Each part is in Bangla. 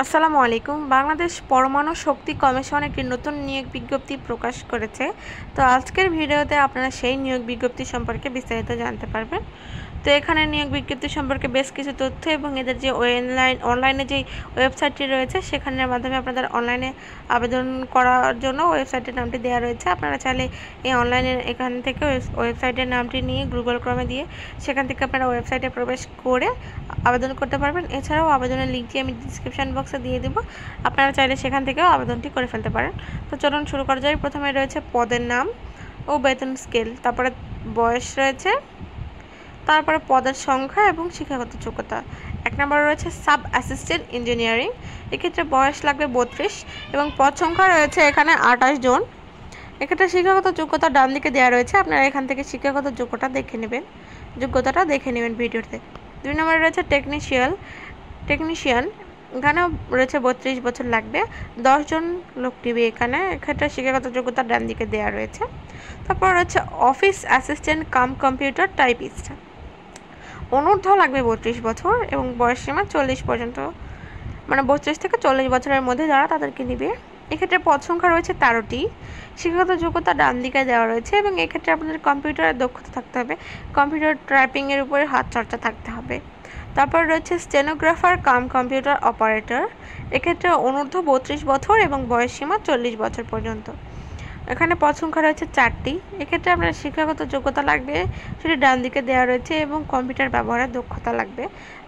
আসসালামু আলাইকুম। বাংলাদেশ পরমাণু শক্তি কমিশন একটি নতুন নিয়োগ বিজ্ঞপ্তি প্রকাশ করেছে। তো আজকের ভিডিওতে আপনারা সেই নিয়োগ বিজ্ঞপ্তি সম্পর্কে বিস্তারিত জানতে পারবেন। তো এখানে নিয়োগ বিজ্ঞপ্তি সম্পর্কে বেশ কিছু তথ্য এবং এদের যে অনলাইনে যে ওয়েবসাইটটি রয়েছে সেখানের মাধ্যমে আপনাদের অনলাইনে আবেদন করার জন্য ওয়েবসাইটের নামটি দেওয়া রয়েছে। আপনারা চাইলে এই অনলাইনের এখান থেকে ওয়েবসাইটের নামটি নিয়ে গুগল ক্রমে দিয়ে সেখান থেকে আপনারা ওয়েবসাইটে প্রবেশ করে আবেদন করতে পারবেন। এছাড়াও আবেদনের লিঙ্কটি আমি ডিসক্রিপশন বক্সে দিয়ে দেবো, আপনারা চাইলে সেখান থেকেও আবেদনটি করে ফেলতে পারেন। তো চলুন শুরু করা যায়। প্রথমে রয়েছে পদের নাম ও বেতন স্কেল, তারপরে বয়স রয়েছে, তারপরে পদের সংখ্যা এবং শিক্ষাগত যোগ্যতা। 1 নম্বরে রয়েছে সাব অ্যাসিস্ট্যান্ট ইঞ্জিনিয়ারিং, এক্ষেত্রে বয়স লাগবে 32 এবং পদ সংখ্যা রয়েছে এখানে 28 জন। এক্ষেত্রে শিক্ষাগত যোগ্যতা ডান দিকে দেওয়া রয়েছে, আপনারা এখান থেকে শিক্ষাগত যোগ্যতাটা দেখে নেবেন ভিডিওতে। 2 নম্বরে রয়েছে টেকনিশিয়ান, এখানেও রয়েছে 32 বছর লাগবে, 10 জন লোক নিবে এখানে। এক্ষেত্রে শিক্ষাগত যোগ্যতা ডান দিকে দেওয়া রয়েছে। তারপর রয়েছে office assistant cum computer typist, অনূর্ধ্ব লাগবে 32 বছর এবং বয়সসীমা 40 পর্যন্ত, মানে 32 থেকে 40 বছরের মধ্যে যারা তাদেরকে নিবে। এক্ষেত্রে পদ সংখ্যা রয়েছে 13টি, শিক্ষাগত যোগ্যতা ডান দিকে দেওয়া রয়েছে এবং এক্ষেত্রে আপনাদের কম্পিউটারের দক্ষতা থাকতে হবে, কম্পিউটার টাইপিংয়ের উপরে হাত চর্চা থাকতে হবে। তারপর রয়েছে স্টেনোগ্রাফার কাম কম্পিউটার অপারেটর, এক্ষেত্রে অনূর্ধ্ব 32 বছর এবং বয়সসীমা 40 বছর পর্যন্ত। এখানে পদ সংখ্যা রয়েছে 4টি, এক্ষেত্রে আপনার শিক্ষাগত যোগ্যতা লাগবে, সেটি ডান দিকে দেওয়া রয়েছে এবং কম্পিউটার ব্যবহারের দক্ষতা লাগবে।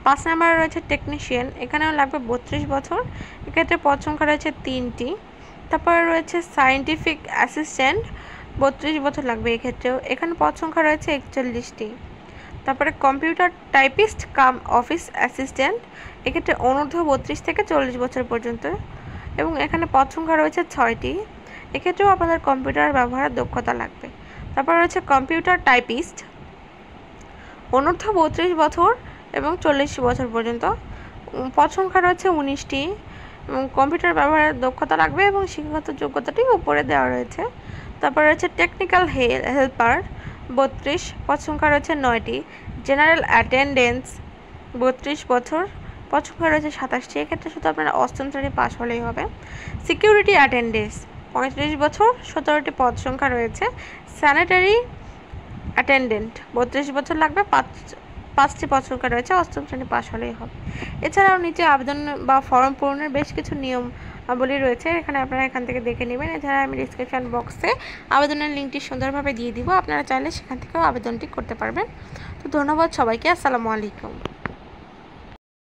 5 নম্বরে রয়েছে টেকনিশিয়ান, এখানেও লাগবে 32 বছর, এক্ষেত্রে পদ সংখ্যা রয়েছে 3টি। তারপরে রয়েছে সায়েন্টিফিক অ্যাসিস্ট্যান্ট, 32 বছর লাগবে এক্ষেত্রেও, এখানে পদ সংখ্যা রয়েছে 41টি। তারপরে কম্পিউটার টাইপিস্ট কাম অফিস অ্যাসিস্ট্যান্ট, এক্ষেত্রে অনূর্ধ্ব 32 থেকে 40 বছর পর্যন্ত এবং এখানে পদ সংখ্যা রয়েছে 6টি, এক্ষেত্রেও আপনাদের কম্পিউটার ব্যবহারের দক্ষতা লাগবে। তারপর রয়েছে কম্পিউটার টাইপিস্ট, অনূর্ধ্ব 32 বছর এবং 40 বছর পর্যন্ত, পদ সংখ্যা রয়েছে 19টি এবং কম্পিউটার ব্যবহারের দক্ষতা লাগবে এবং শিক্ষাগত যোগ্যতাটি উপরে দেওয়া রয়েছে। তারপর রয়েছে টেকনিক্যাল হেল্পার, 32, পদ সংখ্যা রয়েছে 9টি। জেনারেল অ্যাটেন্ডেন্স, 32 বছর, পদ সংখ্যা রয়েছে 27টি, এক্ষেত্রে শুধু আপনারা অষ্টম শ্রেণী পাস হলেই হবে। সিকিউরিটি অ্যাটেন্ডেন্স, 35 বছর, 17টি পদ সংখ্যা রয়েছে। স্যানিটারি অ্যাটেন্ডেন্ট, 32 বছর লাগবে, 5টি পদ সংখ্যা রয়েছে, অষ্টম শ্রেণী পাস হলেই হবে। এছাড়াও নিচে আবেদন বা ফর্ম পূরণের বেশ কিছু নিয়মাবলী রয়েছে, এখানে আপনারা এখান থেকে দেখে নেবেন। এছাড়া আমি ডিসক্রিপশন বক্সে আবেদনের লিঙ্কটি সুন্দরভাবে দিয়ে দিব, আপনারা চাইলে সেখান থেকেও আবেদনটি করতে পারবেন। তো ধন্যবাদ সবাইকে, আসসালামু আলাইকুম।